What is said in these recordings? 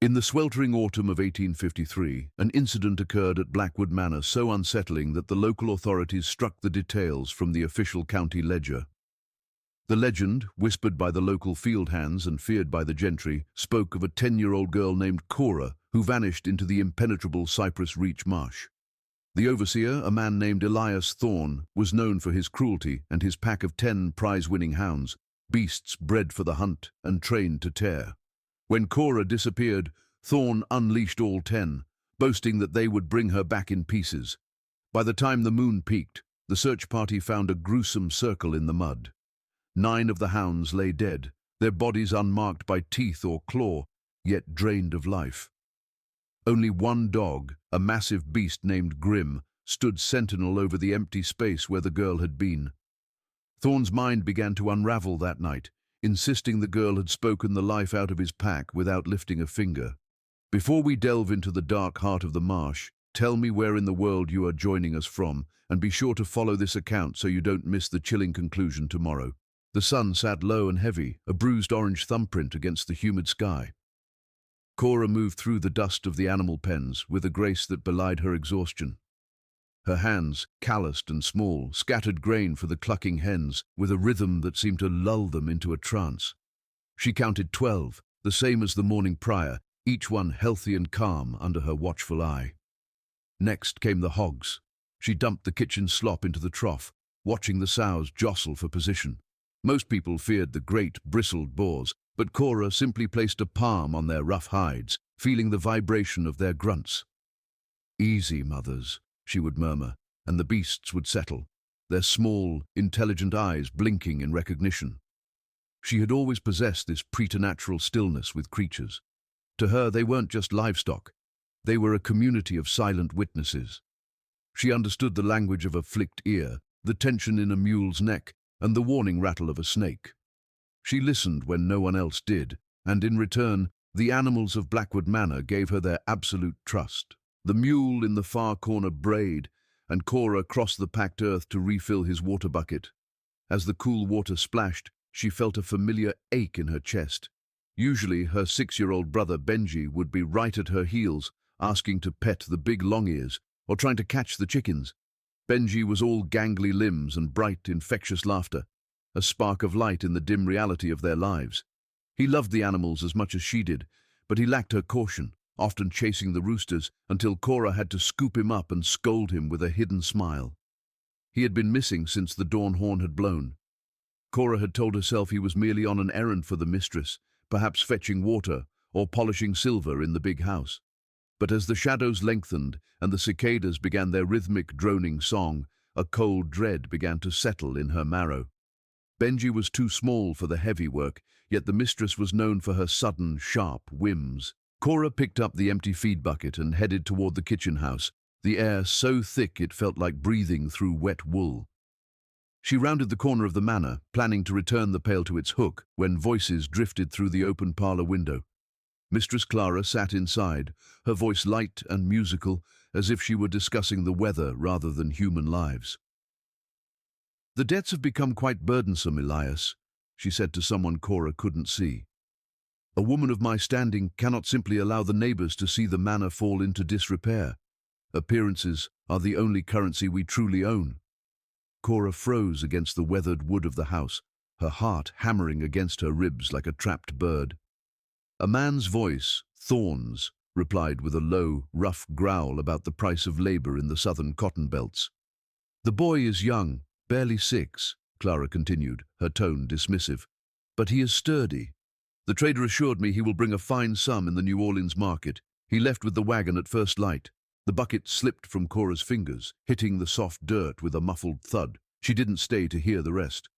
In the sweltering autumn of 1853, an incident occurred at Blackwood Manor so unsettling that the local authorities struck the details from the official county ledger. The legend, whispered by the local field hands and feared by the gentry, spoke of a 10-year-old girl named Cora who vanished into the impenetrable Cypress Reach marsh. The overseer, a man named Elias Thorne, was known for his cruelty and his pack of 10 prize-winning hounds, beasts bred for the hunt and trained to tear. When Cora disappeared, Thorne unleashed all 10, boasting that they would bring her back in pieces. By the time the moon peaked, the search party found a gruesome circle in the mud. 9 of the hounds lay dead, their bodies unmarked by teeth or claw, yet drained of life. Only one dog, a massive beast named Grim, stood sentinel over the empty space where the girl had been. Thorne's mind began to unravel that night, insisting the girl had spoken the life out of his pack without lifting a finger. Before we delve into the dark heart of the marsh, tell me where in the world you are joining us from, and be sure to follow this account so you don't miss the chilling conclusion tomorrow. The sun sat low and heavy, a bruised orange thumbprint against the humid sky. Cora moved through the dust of the animal pens with a grace that belied her exhaustion. Her hands, calloused and small, scattered grain for the clucking hens with a rhythm that seemed to lull them into a trance. She counted 12, the same as the morning prior, each one healthy and calm under her watchful eye. Next came the hogs. She dumped the kitchen slop into the trough, watching the sows jostle for position. Most people feared the great, bristled boars, but Cora simply placed a palm on their rough hides, feeling the vibration of their grunts. "Easy, mothers," she would murmur, and the beasts would settle, their small, intelligent eyes blinking in recognition. She had always possessed this preternatural stillness with creatures. To her, they weren't just livestock. They were a community of silent witnesses. She understood the language of a flicked ear, the tension in a mule's neck, and the warning rattle of a snake. She listened when no one else did, and in return, the animals of Blackwood Manor gave her their absolute trust. The mule in the far corner brayed, and Cora crossed the packed earth to refill his water bucket. As the cool water splashed, she felt a familiar ache in her chest. Usually, her 6-year-old brother Benji would be right at her heels, asking to pet the big long ears, or trying to catch the chickens. Benji was all gangly limbs and bright, infectious laughter, a spark of light in the dim reality of their lives. He loved the animals as much as she did, but he lacked her caution, often chasing the roosters until Cora had to scoop him up and scold him with a hidden smile. He had been missing since the dawn horn had blown. Cora had told herself he was merely on an errand for the mistress, perhaps fetching water or polishing silver in the big house. But as the shadows lengthened and the cicadas began their rhythmic droning song, a cold dread began to settle in her marrow. Benji was too small for the heavy work, yet the mistress was known for her sudden, sharp whims. Cora picked up the empty feed bucket and headed toward the kitchen house, the air so thick it felt like breathing through wet wool. She rounded the corner of the manor, planning to return the pail to its hook, when voices drifted through the open parlor window. Mistress Clara sat inside, her voice light and musical, as if she were discussing the weather rather than human lives. "The debts have become quite burdensome, Elias," she said to someone Cora couldn't see. "A woman of my standing cannot simply allow the neighbors to see the manor fall into disrepair. Appearances are the only currency we truly own." Cora froze against the weathered wood of the house, her heart hammering against her ribs like a trapped bird. A man's voice, Thorne's, replied with a low, rough growl about the price of labor in the southern cotton belts. "The boy is young, barely 6, Clara continued, her tone dismissive. "But he is sturdy. The trader assured me he will bring a fine sum in the New Orleans market. He left with the wagon at first light." The bucket slipped from Cora's fingers, hitting the soft dirt with a muffled thud. She didn't stay to hear the rest.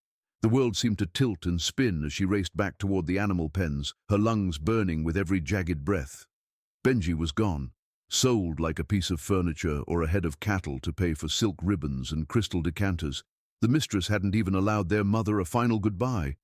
The world seemed to tilt and spin as she raced back toward the animal pens, her lungs burning with every jagged breath. Benji was gone, sold like a piece of furniture or a head of cattle to pay for silk ribbons and crystal decanters. The mistress hadn't even allowed their mother a final goodbye.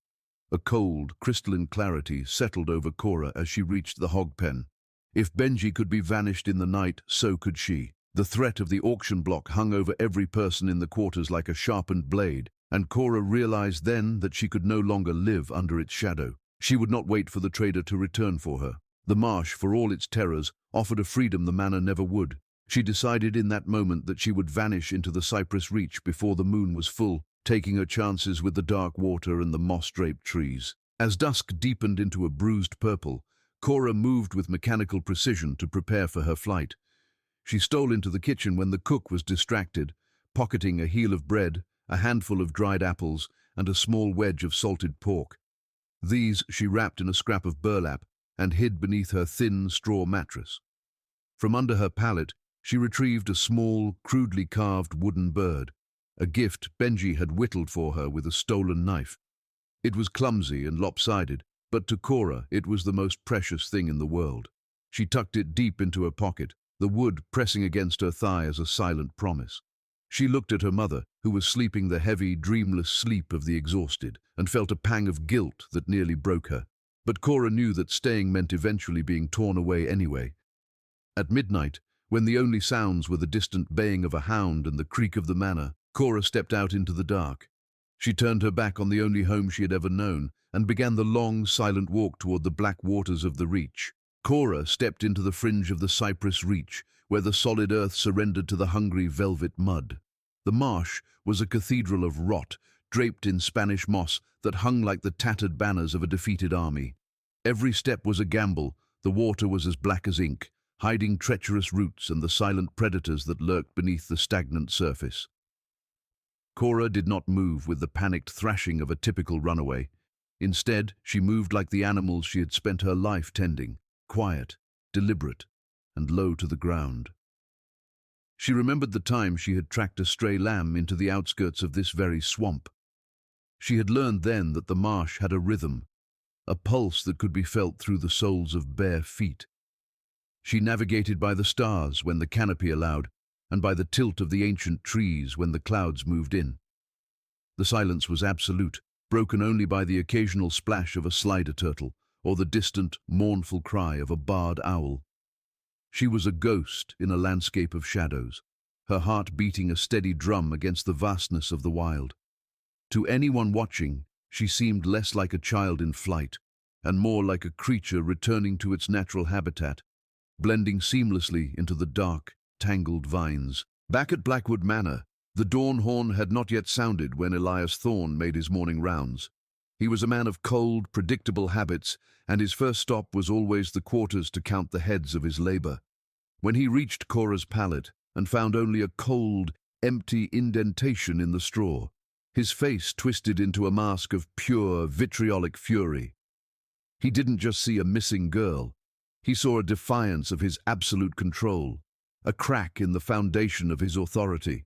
A cold, crystalline clarity settled over Cora as she reached the hog pen. If Benji could be vanished in the night, so could she. The threat of the auction block hung over every person in the quarters like a sharpened blade, and Cora realized then that she could no longer live under its shadow. She would not wait for the trader to return for her. The marsh, for all its terrors, offered a freedom the manor never would. She decided in that moment that she would vanish into the cypress reach before the moon was full, taking her chances with the dark water and the moss-draped trees. As dusk deepened into a bruised purple, Cora moved with mechanical precision to prepare for her flight. She stole into the kitchen when the cook was distracted, pocketing a heel of bread, a handful of dried apples, and a small wedge of salted pork. These she wrapped in a scrap of burlap and hid beneath her thin straw mattress. From under her pallet, she retrieved a small, crudely carved wooden bird, a gift Benji had whittled for her with a stolen knife. It was clumsy and lopsided, but to Cora it was the most precious thing in the world. She tucked it deep into her pocket, the wood pressing against her thigh as a silent promise. She looked at her mother, who was sleeping the heavy, dreamless sleep of the exhausted, and felt a pang of guilt that nearly broke her. But Cora knew that staying meant eventually being torn away anyway. At midnight, when the only sounds were the distant baying of a hound and the creak of the manor, Cora stepped out into the dark. She turned her back on the only home she had ever known and began the long, silent walk toward the black waters of the Reach. Cora stepped into the fringe of the cypress reach, where the solid earth surrendered to the hungry velvet mud. The marsh was a cathedral of rot, draped in Spanish moss that hung like the tattered banners of a defeated army. Every step was a gamble, the water was as black as ink, hiding treacherous roots and the silent predators that lurked beneath the stagnant surface. Cora did not move with the panicked thrashing of a typical runaway. Instead, she moved like the animals she had spent her life tending, quiet, deliberate, and low to the ground. She remembered the time she had tracked a stray lamb into the outskirts of this very swamp. She had learned then that the marsh had a rhythm, a pulse that could be felt through the soles of bare feet. She navigated by the stars when the canopy allowed, and by the tilt of the ancient trees when the clouds moved in. The silence was absolute, broken only by the occasional splash of a slider turtle or the distant, mournful cry of a barred owl. She was a ghost in a landscape of shadows, her heart beating a steady drum against the vastness of the wild. To anyone watching, she seemed less like a child in flight, and more like a creature returning to its natural habitat, blending seamlessly into the dark, tangled vines. Back at Blackwood Manor, the dawn horn had not yet sounded when Elias Thorne made his morning rounds. He was a man of cold, predictable habits, and his first stop was always the quarters to count the heads of his labor. When he reached Cora's pallet and found only a cold, empty indentation in the straw, his face twisted into a mask of pure, vitriolic fury. He didn't just see a missing girl. He saw a defiance of his absolute control, a crack in the foundation of his authority.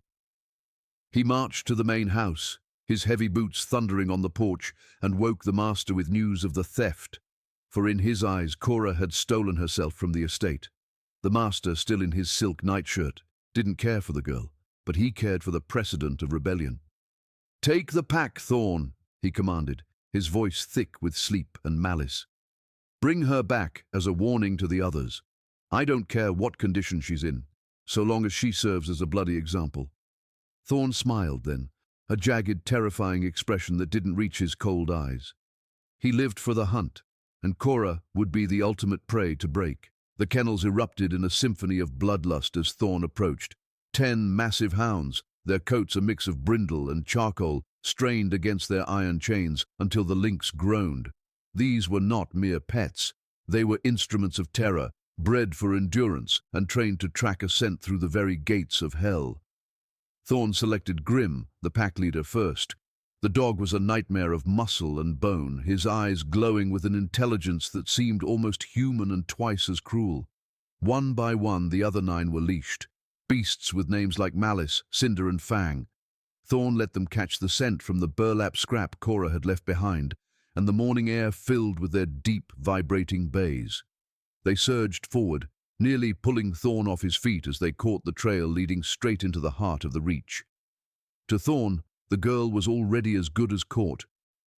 He marched to the main house, his heavy boots thundering on the porch, and woke the master with news of the theft. For in his eyes, Cora had stolen herself from the estate. The master, still in his silk nightshirt, didn't care for the girl, but he cared for the precedent of rebellion. "Take the pack, Thorne," he commanded, his voice thick with sleep and malice. "Bring her back as a warning to the others. I don't care what condition she's in, so long as she serves as a bloody example." Thorne smiled then, a jagged, terrifying expression that didn't reach his cold eyes. He lived for the hunt, and Cora would be the ultimate prey to break. The kennels erupted in a symphony of bloodlust as Thorne approached. 10 massive hounds, their coats a mix of brindle and charcoal, strained against their iron chains until the links groaned. These were not mere pets. They were instruments of terror, bred for endurance and trained to track a scent through the very gates of hell. Thorne selected Grim, the pack leader, first. The dog was a nightmare of muscle and bone, his eyes glowing with an intelligence that seemed almost human and twice as cruel. One by one, the other 9 were leashed, beasts with names like Malice, Cinder, and Fang. Thorne let them catch the scent from the burlap scrap Cora had left behind, and the morning air filled with their deep, vibrating bays. They surged forward, nearly pulling Thorne off his feet as they caught the trail leading straight into the heart of the Reach. To Thorne, the girl was already as good as caught.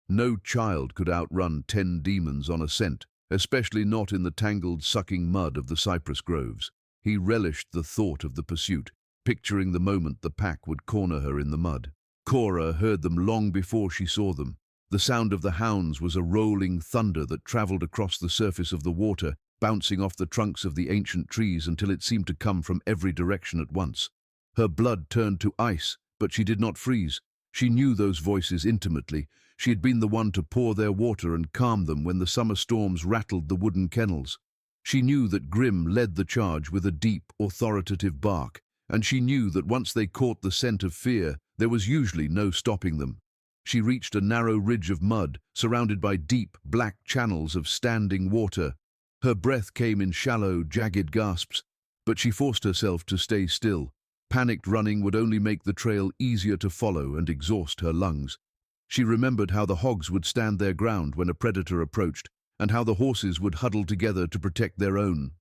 No child could outrun 10 demons on a scent, especially not in the tangled, sucking mud of the cypress groves. He relished the thought of the pursuit, picturing the moment the pack would corner her in the mud. Cora heard them long before she saw them. The sound of the hounds was a rolling thunder that traveled across the surface of the water, bouncing off the trunks of the ancient trees until it seemed to come from every direction at once. Her blood turned to ice, but she did not freeze. She knew those voices intimately. She had been the one to pour their water and calm them when the summer storms rattled the wooden kennels. She knew that Grim led the charge with a deep, authoritative bark, and she knew that once they caught the scent of fear, there was usually no stopping them. She reached a narrow ridge of mud, surrounded by deep, black channels of standing water. Her breath came in shallow, jagged gasps, but she forced herself to stay still. Panicked running would only make the trail easier to follow and exhaust her lungs. She remembered how the hogs would stand their ground when a predator approached, and how the horses would huddle together to protect their own.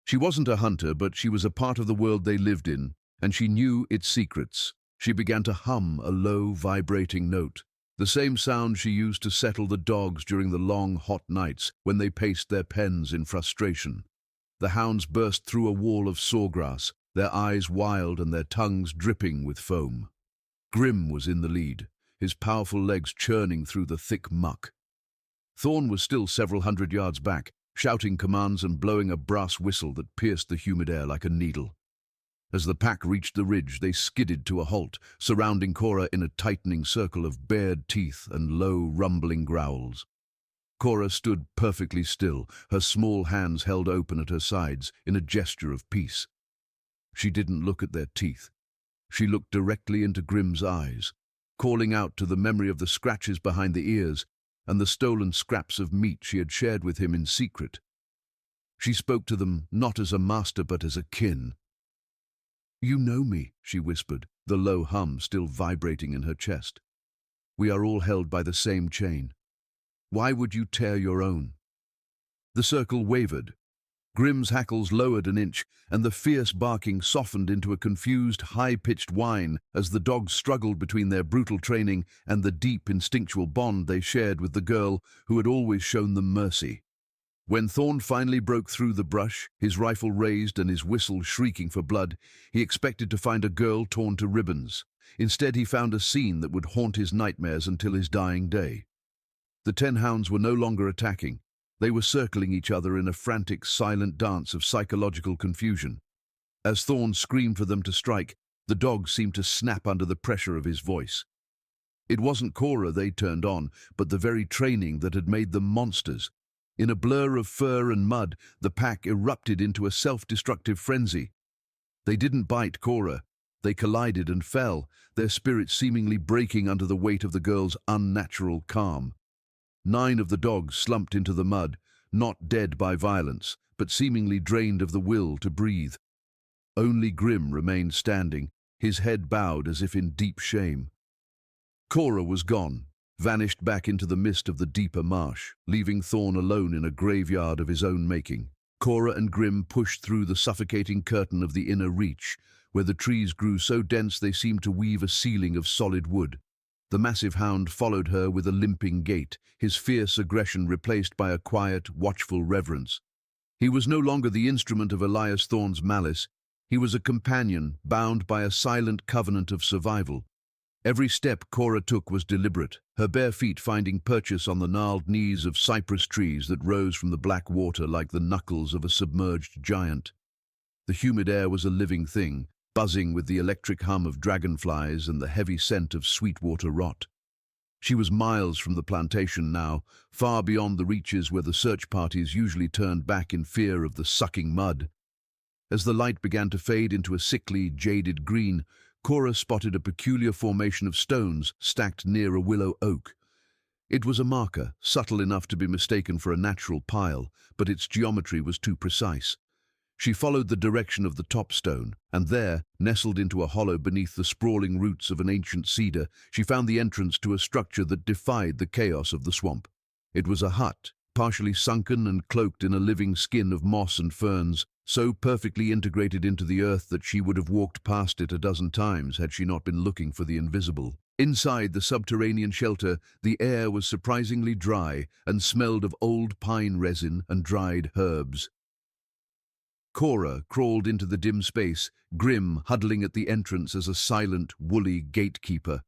She wasn't a hunter, but she was a part of the world they lived in, and she knew its secrets. She began to hum a low, vibrating note, the same sound she used to settle the dogs during the long, hot nights when they paced their pens in frustration. The hounds burst through a wall of sawgrass, their eyes wild and their tongues dripping with foam. Grim was in the lead, his powerful legs churning through the thick muck. Thorn was still several hundred yards back, shouting commands and blowing a brass whistle that pierced the humid air like a needle. As the pack reached the ridge, they skidded to a halt, surrounding Cora in a tightening circle of bared teeth and low, rumbling growls. Cora stood perfectly still, her small hands held open at her sides in a gesture of peace. She didn't look at their teeth. She looked directly into Grim's eyes, calling out to the memory of the scratches behind the ears and the stolen scraps of meat she had shared with him in secret. She spoke to them not as a master but as a kin. "You know me," she whispered, the low hum still vibrating in her chest. "We are all held by the same chain. Why would you tear your own?" The circle wavered. Grim's hackles lowered an inch, and the fierce barking softened into a confused, high-pitched whine as the dogs struggled between their brutal training and the deep, instinctual bond they shared with the girl who had always shown them mercy. When Thorn finally broke through the brush, his rifle raised and his whistle shrieking for blood, he expected to find a girl torn to ribbons. Instead, he found a scene that would haunt his nightmares until his dying day. The 10 hounds were no longer attacking. They were circling each other in a frantic, silent dance of psychological confusion. As Thorn screamed for them to strike, the dogs seemed to snap under the pressure of his voice. It wasn't Cora they turned on, but the very training that had made them monsters. In a blur of fur and mud, the pack erupted into a self-destructive frenzy. They didn't bite Cora. They collided and fell, their spirits seemingly breaking under the weight of the girl's unnatural calm. 9 of the dogs slumped into the mud, not dead by violence, but seemingly drained of the will to breathe. Only Grim remained standing, his head bowed as if in deep shame. Cora was gone, vanished back into the mist of the deeper marsh, leaving Thorn alone in a graveyard of his own making. Cora and Grim pushed through the suffocating curtain of the inner reach, where the trees grew so dense they seemed to weave a ceiling of solid wood. The massive hound followed her with a limping gait, his fierce aggression replaced by a quiet, watchful reverence. He was no longer the instrument of Elias Thorn's malice. He was a companion, bound by a silent covenant of survival. Every step Cora took was deliberate, her bare feet finding purchase on the gnarled knees of cypress trees that rose from the black water like the knuckles of a submerged giant. The humid air was a living thing, buzzing with the electric hum of dragonflies and the heavy scent of sweetwater rot. She was miles from the plantation now, far beyond the reaches where the search parties usually turned back in fear of the sucking mud. As the light began to fade into a sickly, jaded green, Cora spotted a peculiar formation of stones stacked near a willow oak. It was a marker, subtle enough to be mistaken for a natural pile, but its geometry was too precise. She followed the direction of the top stone, and there, nestled into a hollow beneath the sprawling roots of an ancient cedar, she found the entrance to a structure that defied the chaos of the swamp. It was a hut, partially sunken and cloaked in a living skin of moss and ferns, so perfectly integrated into the earth that she would have walked past it a dozen times had she not been looking for the invisible. Inside the subterranean shelter, the air was surprisingly dry and smelled of old pine resin and dried herbs. Cora crawled into the dim space, Grim huddling at the entrance as a silent, woolly gatekeeper.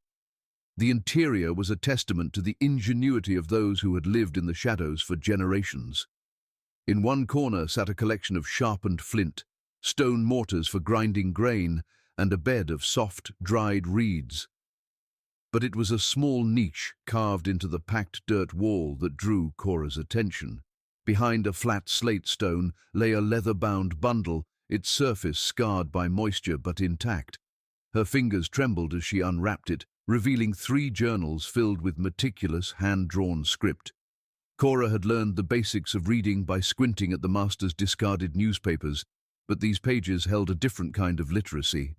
The interior was a testament to the ingenuity of those who had lived in the shadows for generations. In one corner sat a collection of sharpened flint, stone mortars for grinding grain, and a bed of soft, dried reeds. But it was a small niche carved into the packed dirt wall that drew Cora's attention. Behind a flat slate stone lay a leather-bound bundle, its surface scarred by moisture but intact. Her fingers trembled as she unwrapped it, revealing 3 journals filled with meticulous, hand-drawn script. Cora had learned the basics of reading by squinting at the master's discarded newspapers, but these pages held a different kind of literacy.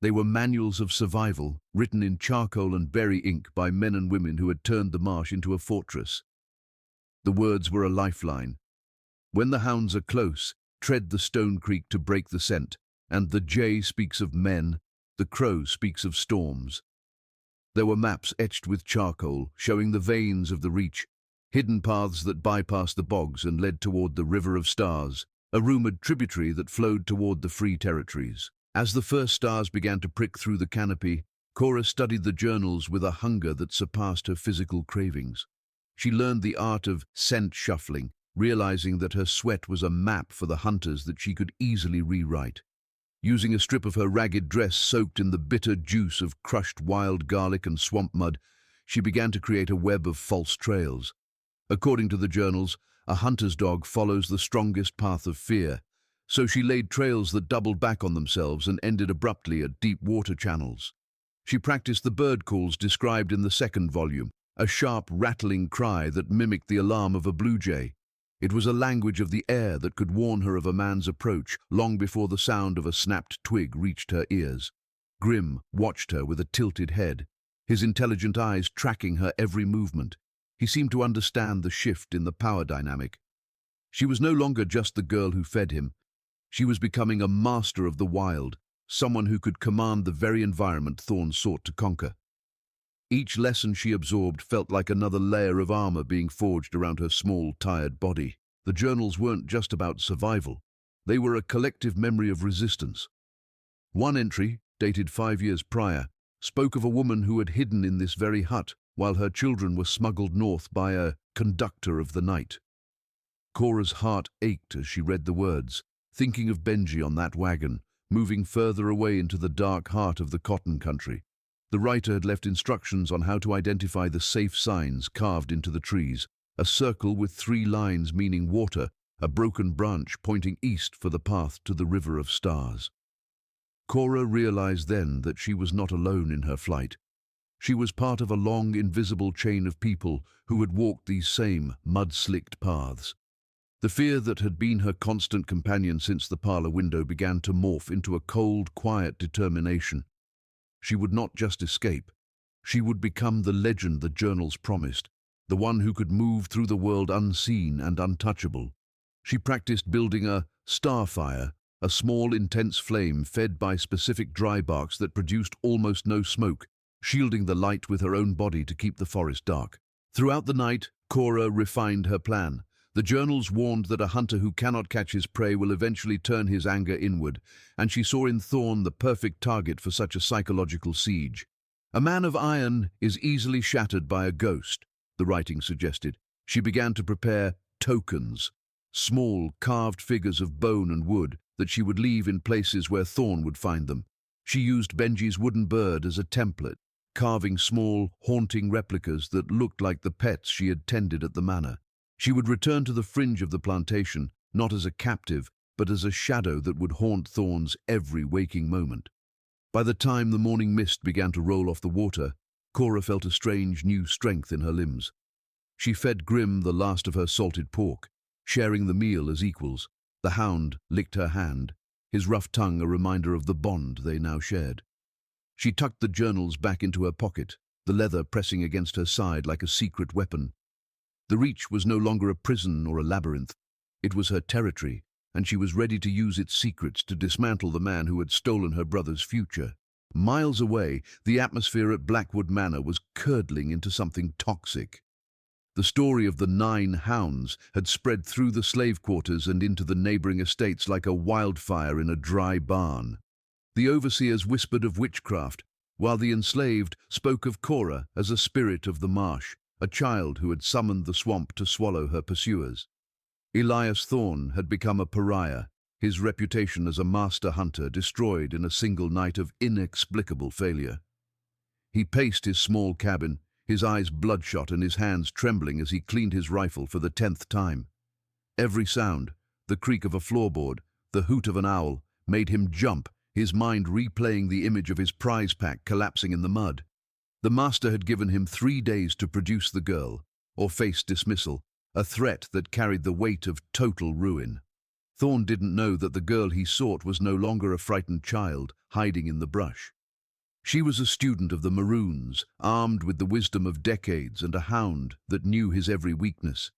They were manuals of survival, written in charcoal and berry ink by men and women who had turned the marsh into a fortress. The words were a lifeline. When the hounds are close, tread the stone creek to break the scent, and the jay speaks of men, the crow speaks of storms. There were maps etched with charcoal, showing the veins of the reach, hidden paths that bypassed the bogs and led toward the River of Stars, a rumored tributary that flowed toward the free territories. As the first stars began to prick through the canopy, Cora studied the journals with a hunger that surpassed her physical cravings. She learned the art of scent shuffling, realizing that her sweat was a map for the hunters that she could easily rewrite. Using a strip of her ragged dress soaked in the bitter juice of crushed wild garlic and swamp mud, she began to create a web of false trails. According to the journals, a hunter's dog follows the strongest path of fear, so she laid trails that doubled back on themselves and ended abruptly at deep water channels. She practiced the bird calls described in the second volume, a sharp, rattling cry that mimicked the alarm of a blue jay. It was a language of the air that could warn her of a man's approach long before the sound of a snapped twig reached her ears. Grim watched her with a tilted head, his intelligent eyes tracking her every movement. He seemed to understand the shift in the power dynamic. She was no longer just the girl who fed him. She was becoming a master of the wild, someone who could command the very environment Thorn sought to conquer. Each lesson she absorbed felt like another layer of armor being forged around her small, tired body. The journals weren't just about survival. They were a collective memory of resistance. One entry, dated 5 years prior, spoke of a woman who had hidden in this very hut while her children were smuggled north by a conductor of the night. Cora's heart ached as she read the words, thinking of Benji on that wagon, moving further away into the dark heart of the cotton country. The writer had left instructions on how to identify the safe signs carved into the trees, a circle with 3 lines meaning water, a broken branch pointing east for the path to the River of Stars. Cora realized then that she was not alone in her flight. She was part of a long, invisible chain of people who had walked these same mud-slicked paths. The fear that had been her constant companion since the parlor window began to morph into a cold, quiet determination. She would not just escape. She would become the legend the journals promised, the one who could move through the world unseen and untouchable. She practiced building a starfire, a small, intense flame fed by specific dry barks that produced almost no smoke, shielding the light with her own body to keep the forest dark. Throughout the night, Cora refined her plan. The journals warned that a hunter who cannot catch his prey will eventually turn his anger inward, and she saw in Thorn the perfect target for such a psychological siege. A man of iron is easily shattered by a ghost, the writing suggested. She began to prepare tokens, small, carved figures of bone and wood that she would leave in places where Thorn would find them. She used Benji's wooden bird as a template, carving small, haunting replicas that looked like the pets she had tended at the manor. She would return to the fringe of the plantation, not as a captive, but as a shadow that would haunt Thorn's every waking moment. By the time the morning mist began to roll off the water, Cora felt a strange new strength in her limbs. She fed Grim the last of her salted pork, sharing the meal as equals. The hound licked her hand, his rough tongue a reminder of the bond they now shared. She tucked the journals back into her pocket, the leather pressing against her side like a secret weapon. The Reach was no longer a prison or a labyrinth. It was her territory, and she was ready to use its secrets to dismantle the man who had stolen her brother's future. Miles away, the atmosphere at Blackwood Manor was curdling into something toxic. The story of the 9 hounds had spread through the slave quarters and into the neighboring estates like a wildfire in a dry barn. The overseers whispered of witchcraft, while the enslaved spoke of Cora as a spirit of the marsh, a child who had summoned the swamp to swallow her pursuers. Elias Thorne had become a pariah, his reputation as a master hunter destroyed in a single night of inexplicable failure. He paced his small cabin, his eyes bloodshot and his hands trembling as he cleaned his rifle for the 10th time. Every sound, the creak of a floorboard, the hoot of an owl, made him jump, his mind replaying the image of his prize pack collapsing in the mud. The master had given him 3 days to produce the girl, or face dismissal, a threat that carried the weight of total ruin. Thorne didn't know that the girl he sought was no longer a frightened child hiding in the brush. She was a student of the Maroons, armed with the wisdom of decades and a hound that knew his every weakness.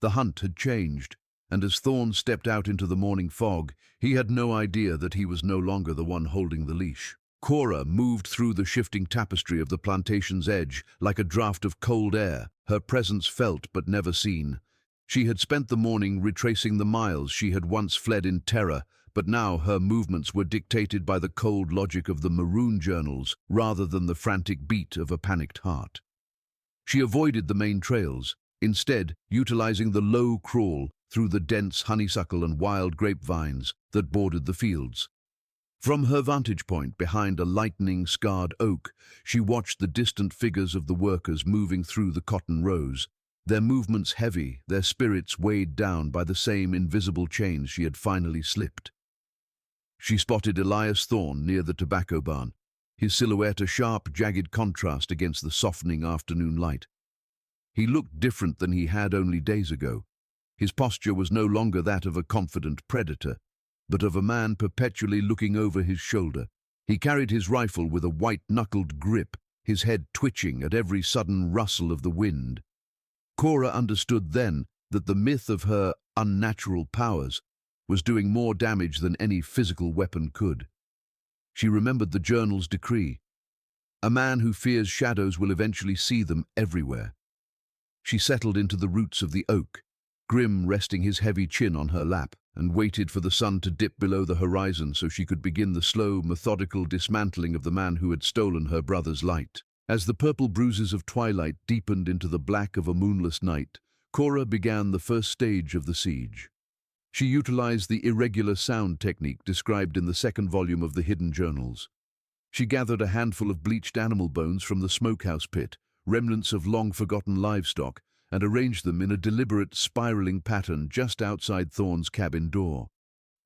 The hunt had changed, and as Thorne stepped out into the morning fog, he had no idea that he was no longer the one holding the leash. Cora moved through the shifting tapestry of the plantation's edge like a draught of cold air, her presence felt but never seen. She had spent the morning retracing the miles she had once fled in terror, but now her movements were dictated by the cold logic of the Maroon journals rather than the frantic beat of a panicked heart. She avoided the main trails, instead utilizing the low crawl through the dense honeysuckle and wild grapevines that bordered the fields. From her vantage point behind a lightning-scarred oak, she watched the distant figures of the workers moving through the cotton rows, their movements heavy, their spirits weighed down by the same invisible chains she had finally slipped. She spotted Elias Thorne near the tobacco barn, his silhouette a sharp, jagged contrast against the softening afternoon light. He looked different than he had only days ago. His posture was no longer that of a confident predator, but of a man perpetually looking over his shoulder. He carried his rifle with a white-knuckled grip, his head twitching at every sudden rustle of the wind. Cora understood then that the myth of her unnatural powers was doing more damage than any physical weapon could. She remembered the journal's decree. A man who fears shadows will eventually see them everywhere. She settled into the roots of the oak, Grim resting his heavy chin on her lap, and waited for the sun to dip below the horizon so she could begin the slow, methodical dismantling of the man who had stolen her brother's light. As the purple bruises of twilight deepened into the black of a moonless night, Cora began the first stage of the siege. She utilized the irregular sound technique described in the second volume of the Hidden Journals. She gathered a handful of bleached animal bones from the smokehouse pit, remnants of long-forgotten livestock, and arranged them in a deliberate spiraling pattern just outside Thorne's cabin door.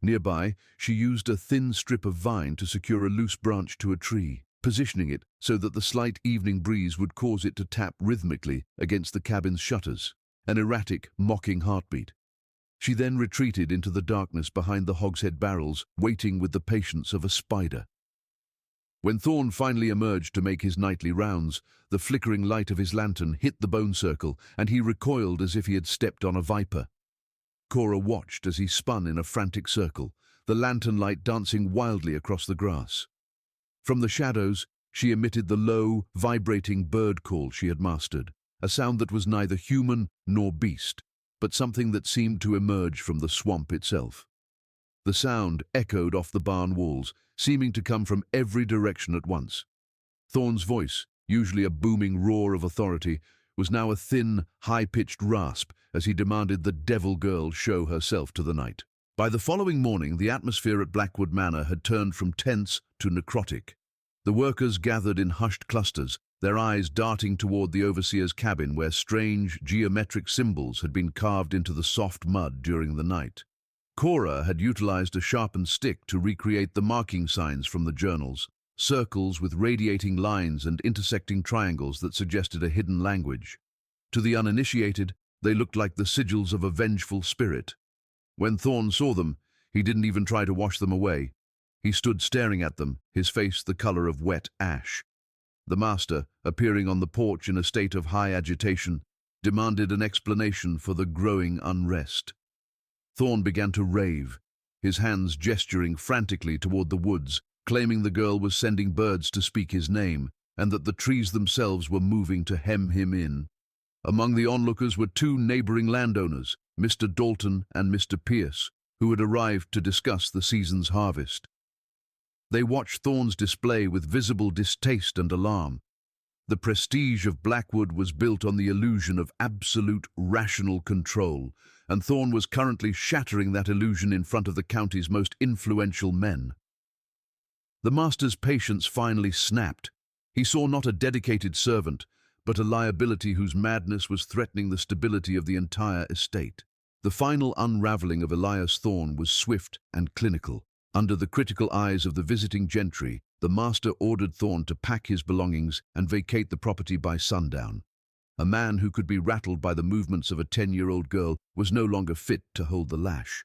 Nearby, she used a thin strip of vine to secure a loose branch to a tree, positioning it so that the slight evening breeze would cause it to tap rhythmically against the cabin's shutters, an erratic, mocking heartbeat. She then retreated into the darkness behind the hogshead barrels, waiting with the patience of a spider. When Thorne finally emerged to make his nightly rounds, the flickering light of his lantern hit the bone circle, and he recoiled as if he had stepped on a viper. Cora watched as he spun in a frantic circle, the lantern light dancing wildly across the grass. From the shadows, she emitted the low, vibrating bird call she had mastered, a sound that was neither human nor beast, but something that seemed to emerge from the swamp itself. The sound echoed off the barn walls, seeming to come from every direction at once. Thorne's voice, usually a booming roar of authority, was now a thin, high-pitched rasp as he demanded the devil girl show herself to the night. By the following morning, the atmosphere at Blackwood Manor had turned from tense to necrotic. The workers gathered in hushed clusters, their eyes darting toward the overseer's cabin where strange, geometric symbols had been carved into the soft mud during the night. Cora had utilized a sharpened stick to recreate the marking signs from the journals, circles with radiating lines and intersecting triangles that suggested a hidden language. To the uninitiated, they looked like the sigils of a vengeful spirit. When Thorne saw them, he didn't even try to wash them away. He stood staring at them, his face the color of wet ash. The master, appearing on the porch in a state of high agitation, demanded an explanation for the growing unrest. Thorne began to rave, his hands gesturing frantically toward the woods, claiming the girl was sending birds to speak his name, and that the trees themselves were moving to hem him in. Among the onlookers were two neighboring landowners, Mr. Dalton and Mr. Pierce, who had arrived to discuss the season's harvest. They watched Thorne's display with visible distaste and alarm. The prestige of Blackwood was built on the illusion of absolute rational control, and Thorne was currently shattering that illusion in front of the county's most influential men. The master's patience finally snapped. He saw not a dedicated servant, but a liability whose madness was threatening the stability of the entire estate. The final unraveling of Elias Thorne was swift and clinical. Under the critical eyes of the visiting gentry, the master ordered Thorne to pack his belongings and vacate the property by sundown. A man who could be rattled by the movements of a 10-year-old girl was no longer fit to hold the lash.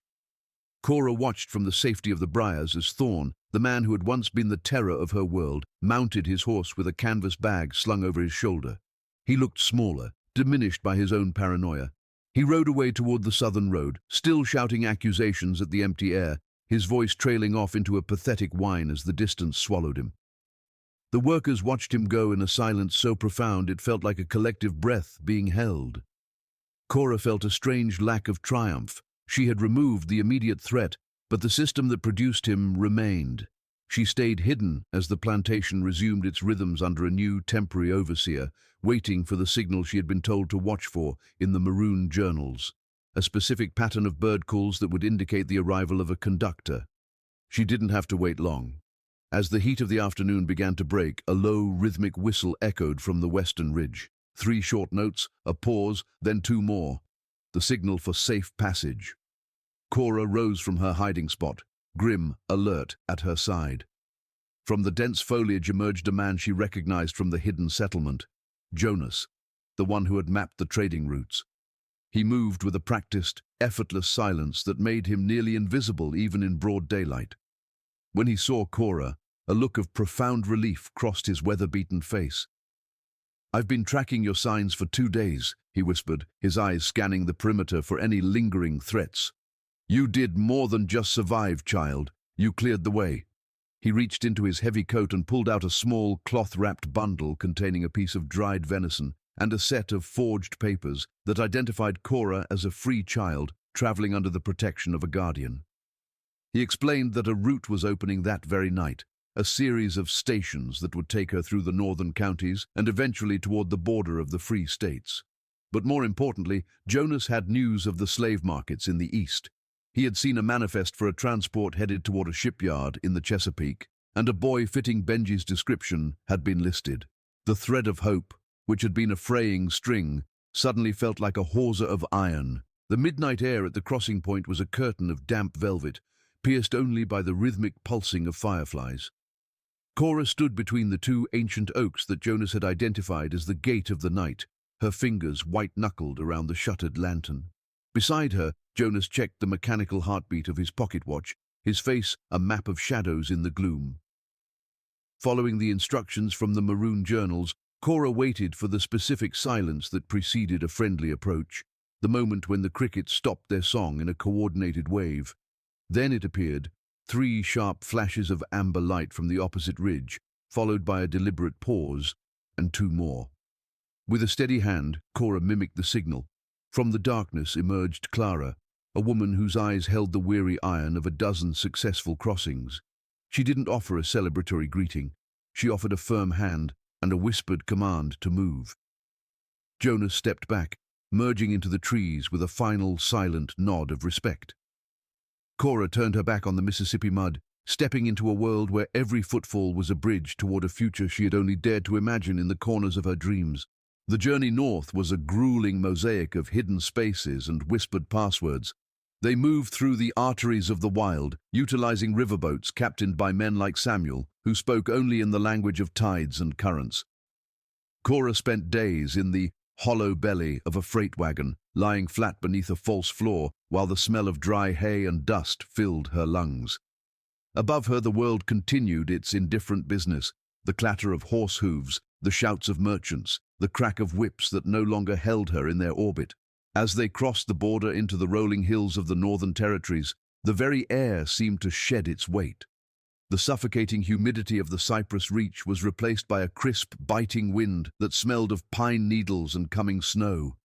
Cora watched from the safety of the briars as Thorne, the man who had once been the terror of her world, mounted his horse with a canvas bag slung over his shoulder. He looked smaller, diminished by his own paranoia. He rode away toward the southern road, still shouting accusations at the empty air, his voice trailing off into a pathetic whine as the distance swallowed him. The workers watched him go in a silence so profound it felt like a collective breath being held. Cora felt a strange lack of triumph. She had removed the immediate threat, but the system that produced him remained. She stayed hidden as the plantation resumed its rhythms under a new temporary overseer, waiting for the signal she had been told to watch for in the maroon journals, a specific pattern of bird calls that would indicate the arrival of a conductor. She didn't have to wait long. As the heat of the afternoon began to break, a low, rhythmic whistle echoed from the western ridge. 3 short notes, a pause, then 2 more. The signal for safe passage. Cora rose from her hiding spot, grim, alert, at her side. From the dense foliage emerged a man she recognized from the hidden settlement, Jonas, the one who had mapped the trading routes. He moved with a practiced, effortless silence that made him nearly invisible even in broad daylight. When he saw Cora, a look of profound relief crossed his weather-beaten face. "I've been tracking your signs for 2 days," he whispered, his eyes scanning the perimeter for any lingering threats. "You did more than just survive, child. You cleared the way." He reached into his heavy coat and pulled out a small, cloth-wrapped bundle containing a piece of dried venison and a set of forged papers that identified Cora as a free child traveling under the protection of a guardian. He explained that a route was opening that very night, a series of stations that would take her through the northern counties and eventually toward the border of the free states. But more importantly, Jonas had news of the slave markets in the east. He had seen a manifest for a transport headed toward a shipyard in the Chesapeake, and a boy fitting Benji's description had been listed. The thread of hope, which had been a fraying string, suddenly felt like a hawser of iron. The midnight air at the crossing point was a curtain of damp velvet, pierced only by the rhythmic pulsing of fireflies. Cora stood between the 2 ancient oaks that Jonas had identified as the gate of the night, her fingers white-knuckled around the shuttered lantern. Beside her, Jonas checked the mechanical heartbeat of his pocket watch, his face a map of shadows in the gloom. Following the instructions from the maroon journals, Cora waited for the specific silence that preceded a friendly approach, the moment when the crickets stopped their song in a coordinated wave. Then it appeared, 3 sharp flashes of amber light from the opposite ridge, followed by a deliberate pause, and 2 more. With a steady hand, Cora mimicked the signal. From the darkness emerged Clara, a woman whose eyes held the weary iron of a dozen successful crossings. She didn't offer a celebratory greeting. She offered a firm hand and a whispered command to move. Jonas stepped back, merging into the trees with a final silent nod of respect. Cora turned her back on the Mississippi mud, stepping into a world where every footfall was a bridge toward a future she had only dared to imagine in the corners of her dreams. The journey north was a grueling mosaic of hidden spaces and whispered passwords. They moved through the arteries of the wild, utilizing riverboats captained by men like Samuel, who spoke only in the language of tides and currents. Cora spent days in the hollow belly of a freight wagon, lying flat beneath a false floor, while the smell of dry hay and dust filled her lungs. Above her, the world continued its indifferent business, the clatter of horse hooves, the shouts of merchants, the crack of whips that no longer held her in their orbit. As they crossed the border into the rolling hills of the Northern Territories, the very air seemed to shed its weight. The suffocating humidity of the Cypress Reach was replaced by a crisp, biting wind that smelled of pine needles and coming snow.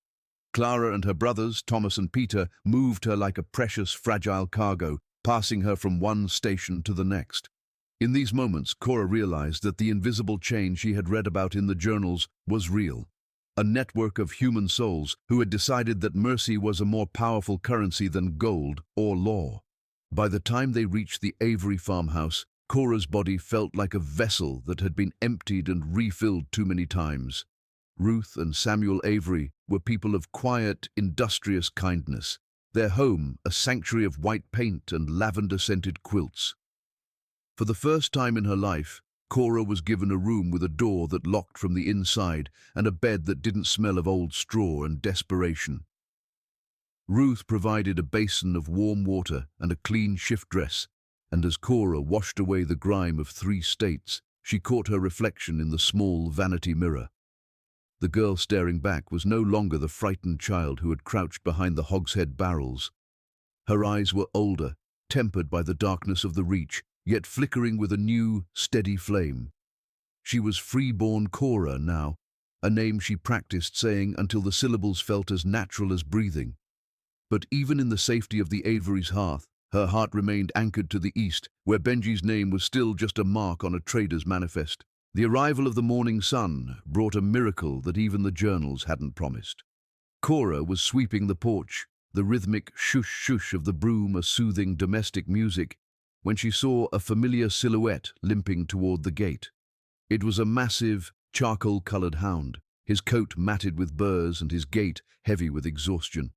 Clara and her brothers, Thomas and Peter, moved her like a precious, fragile cargo, passing her from one station to the next. In these moments, Cora realized that the invisible chain she had read about in the journals was real. A network of human souls who had decided that mercy was a more powerful currency than gold or law. By the time they reached the Avery farmhouse, Cora's body felt like a vessel that had been emptied and refilled too many times. Ruth and Samuel Avery were people of quiet, industrious kindness, their home a sanctuary of white paint and lavender-scented quilts. For the first time in her life, Cora was given a room with a door that locked from the inside and a bed that didn't smell of old straw and desperation. Ruth provided a basin of warm water and a clean shift dress, and as Cora washed away the grime of 3 states, she caught her reflection in the small vanity mirror. The girl staring back was no longer the frightened child who had crouched behind the hogshead barrels. Her eyes were older, tempered by the darkness of the Reach, yet flickering with a new, steady flame. She was freeborn Cora now, a name she practiced saying until the syllables felt as natural as breathing. But even in the safety of the Avery's hearth, her heart remained anchored to the east, where Benji's name was still just a mark on a trader's manifest. The arrival of the morning sun brought a miracle that even the journals hadn't promised. Cora was sweeping the porch, the rhythmic shush-shush of the broom a soothing domestic music, when she saw a familiar silhouette limping toward the gate. It was a massive, charcoal-colored hound, his coat matted with burrs and his gait heavy with exhaustion.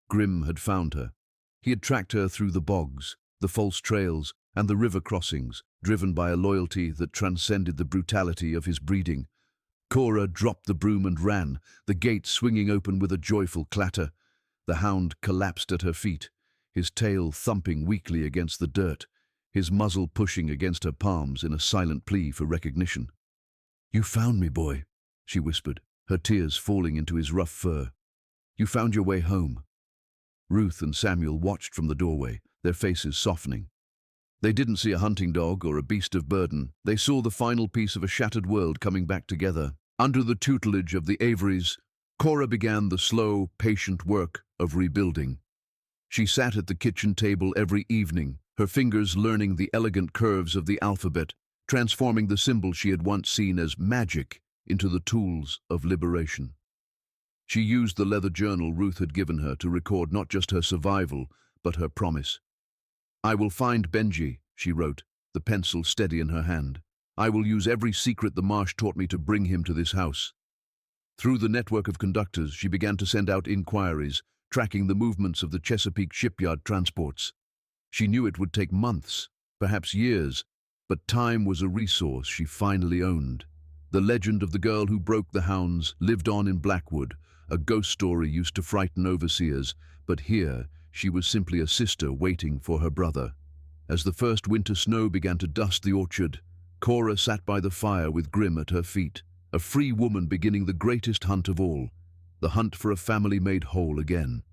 Grim had found her. He had tracked her through the bogs, the false trails, and the river crossings, driven by a loyalty that transcended the brutality of his breeding. Cora dropped the broom and ran, the gate swinging open with a joyful clatter. The hound collapsed at her feet, his tail thumping weakly against the dirt, his muzzle pushing against her palms in a silent plea for recognition. "You found me, boy," she whispered, her tears falling into his rough fur. "You found your way home." Ruth and Samuel watched from the doorway, their faces softening. They didn't see a hunting dog or a beast of burden. They saw the final piece of a shattered world coming back together. Under the tutelage of the Averys, Cora began the slow, patient work of rebuilding. She sat at the kitchen table every evening, her fingers learning the elegant curves of the alphabet, transforming the symbol she had once seen as magic into the tools of liberation. She used the leather journal Ruth had given her to record not just her survival, but her promise. "I will find Benji," she wrote, the pencil steady in her hand. "I will use every secret the marsh taught me to bring him to this house." Through the network of conductors, she began to send out inquiries, tracking the movements of the Chesapeake shipyard transports. She knew it would take months, perhaps years, but time was a resource she finally owned. The legend of the girl who broke the hounds lived on in Blackwood, a ghost story used to frighten overseers, but here she was simply a sister waiting for her brother. As the first winter snow began to dust the orchard, Cora sat by the fire with Grim at her feet, a free woman beginning the greatest hunt of all, the hunt for a family made whole again.